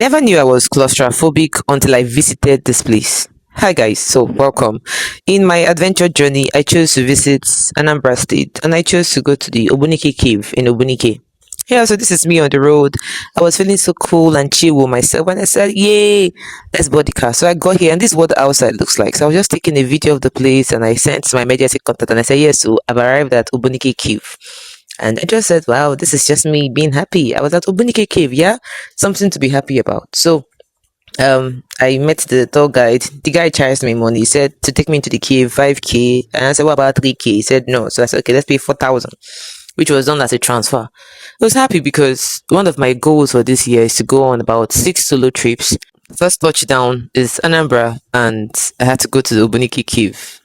Never knew I was claustrophobic until I visited this place. Hi guys, so welcome. In my adventure journey, I chose to visit Anambra State and I chose to go to the Ogbunike Cave in Ogbunike. Yeah, so this is me on the road. I was feeling so cool and chill with myself when I said, yay, let's board the car. So I got here and this is what the outside looks like. So I was just taking a video of the place and I sent my emergency contact and I said, yes, so I've arrived at Ogbunike Cave. And I just said, wow, this is just me being happy. I was at Ogbunike Cave, yeah? Something to be happy about. So I met the tour guide. The guy charged me money. He said to take me into the cave, 5k. And I said, what about 3k? He said no. So I said, okay, let's pay 4,000, which was done as a transfer. I was happy because one of my goals for this year is to go on about 6 solo trips. First touchdown is Anambra, and I had to go to the Ogbunike Cave.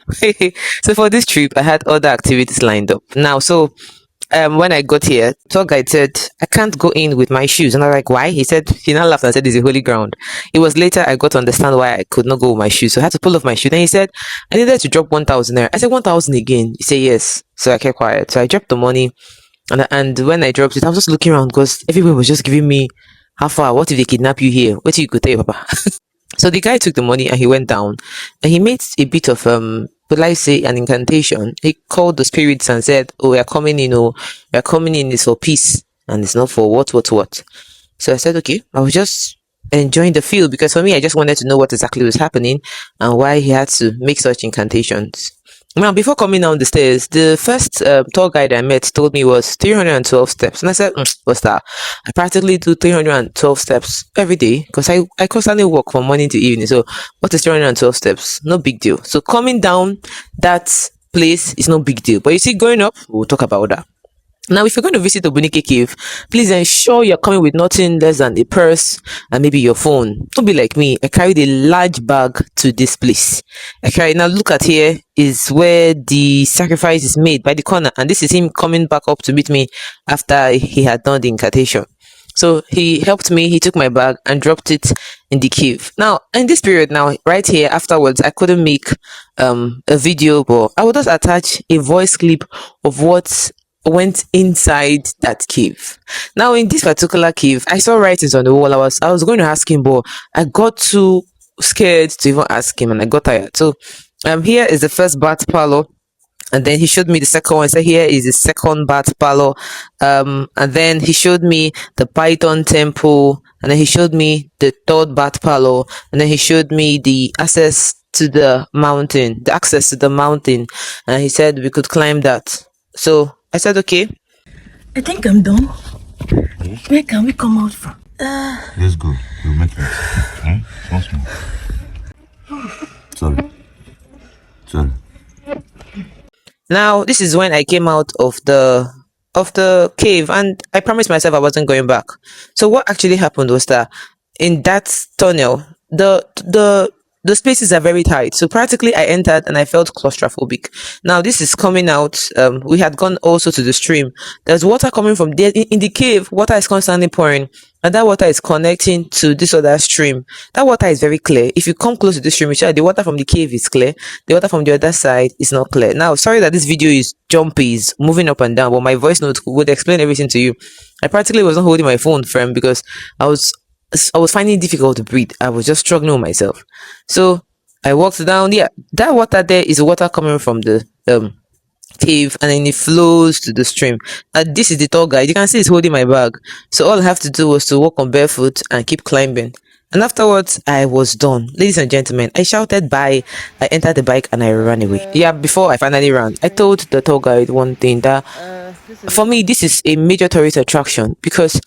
So for this trip, I had other activities lined up. Now, so when I got here, tour guide said I can't go in with my shoes, and I was like, "Why?" He now laughed and said, "It's a holy ground." It was later I got to understand why I could not go with my shoes, so I had to pull off my shoe. Then he said I needed to drop 1,000 there. I said 1,000 again. He said yes, so I kept quiet. So I dropped the money, and when I dropped it, I was just looking around because everyone was just giving me how far. What if they kidnap you here? What if you could tell your papa? So the guy took the money and he went down and he made a bit of would I say an incantation. He called the spirits and said, "Oh, we are coming in, oh, we are coming in, it's for peace and it's not for what." So I said, okay, I was just enjoying the feel because for me I just wanted to know what exactly was happening and why he had to make such incantations. Now, before coming down the stairs, the first tour guide I met told me was 312 steps. And I said, what's that? I practically do 312 steps every day because I constantly walk from morning to evening. So, what is 312 steps? No big deal. So, coming down that place is no big deal. But you see, going up, we'll talk about that. Now, if you're going to visit Ogbunike Cave, please ensure you're coming with nothing less than a purse and maybe your phone. Don't be like me. I carried a large bag to this place. Now look at here is where the sacrifice is made by the corner, and this is him coming back up to meet me after he had done the incantation. So he helped me, he took my bag and dropped it in the cave. Now, in this period now, right here afterwards, I couldn't make a video, but I would just attach a voice clip of what went inside that cave. Now, in this particular cave, I saw writings on the wall. I was going to ask him, but I got too scared to even ask him, and I got tired. So, here is the first bath parlor. And then he showed me the second one. So here is the second bath parlor. And then he showed me the Python temple. And then he showed me the third bath parlor. And then he showed me the access to the mountain, And he said we could climb that. So I said, okay. I think I'm done. Where can we come out from? Let's go. We'll make it. Once more. Sorry. Now, this is when I came out of the cave, and I promised myself I wasn't going back. So what actually happened was that in that tunnel, the spaces are very tight. So practically I entered and I felt claustrophobic. Now this is coming out. We had gone also to the stream. There's water coming from there in the cave. Water is constantly pouring, and that water is connecting to this other stream. That water is very clear. If you come close to the stream, you see the water from the cave is clear. The water from the other side is not clear. Now, sorry that this video is jumpy, is moving up and down, but my voice note would explain everything to you. I practically wasn't holding my phone firm because I was finding it difficult to breathe. I was just struggling with myself. So I walked down. Yeah, that water there is water coming from the cave, and then it flows to the stream. This is the tour guide. You can see he's holding my bag. So all I have to do was to walk on barefoot and keep climbing. And afterwards, I was done. Ladies and gentlemen, I shouted bye. I entered the bike and I ran away. Yeah, before I finally ran, I told the tour guide one thing that for me, this is a major tourist attraction because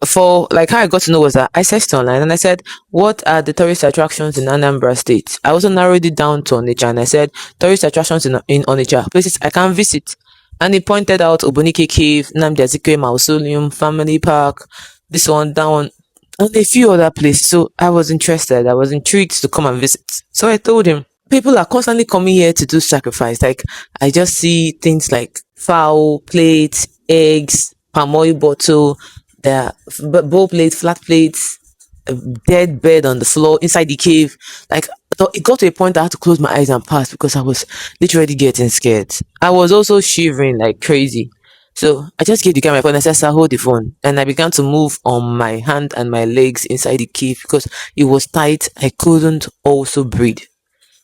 for like how I got to know was that I searched online and I said, what are the tourist attractions in Anambra State? I also narrowed it down to Onitsha and I said, tourist attractions in Onitsha, places I can visit. And he pointed out Ogbunike Cave, Nnamdi Azikiwe Mausoleum, Family Park, this one, that one, and a few other places. So I was interested. I was intrigued to come and visit. So I told him, people are constantly coming here to do sacrifice. Like I just see things like fowl, plates, eggs, palm oil bottle, there are bowl plates, flat plates, a dead bed on the floor inside the cave. Like it got to a point I had to close my eyes and pass because I was literally getting scared. I was also shivering like crazy. So I just gave the guy my phone. I said, "Sir, hold the phone." And I began to move on my hand and my legs inside the cave because it was tight. I couldn't also breathe.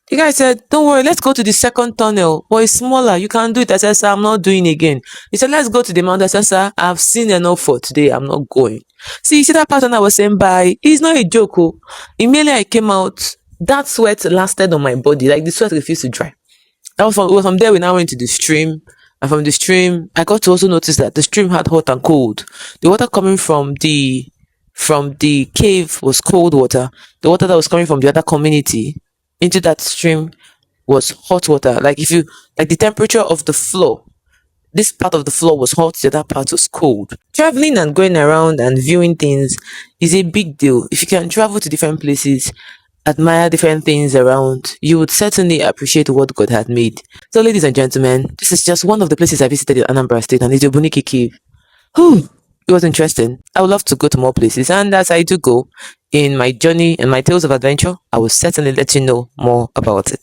The guy said, "Don't worry, let's go to the second tunnel. But it's smaller. You can do it." I said, "Sir, I'm not doing again." He said, "Let's go to the mountain." I said, "Sir, I've seen enough for today. I'm not going." See, you see that pattern I was saying bye? It's not a joke. Oh. Immediately I came out, that sweat lasted on my body. Like the sweat refused to dry. It was from there we now went to the stream. And from the stream, I got to also notice that the stream had hot and cold. The water coming from the cave was cold water. The water that was coming from the other community into that stream was hot water. Like the temperature of the floor, this part of the floor was hot, the other part was cold. Traveling and going around and viewing things is a big deal. If you can travel to different places, admire different things around, you would certainly appreciate what God had made. So, ladies and gentlemen, this is just one of the places I visited in Anambra State, and it's the Ogbunike Cave. Whew, it was interesting. I would love to go to more places, and as I do go in my journey and my tales of adventure, I will certainly let you know more about it.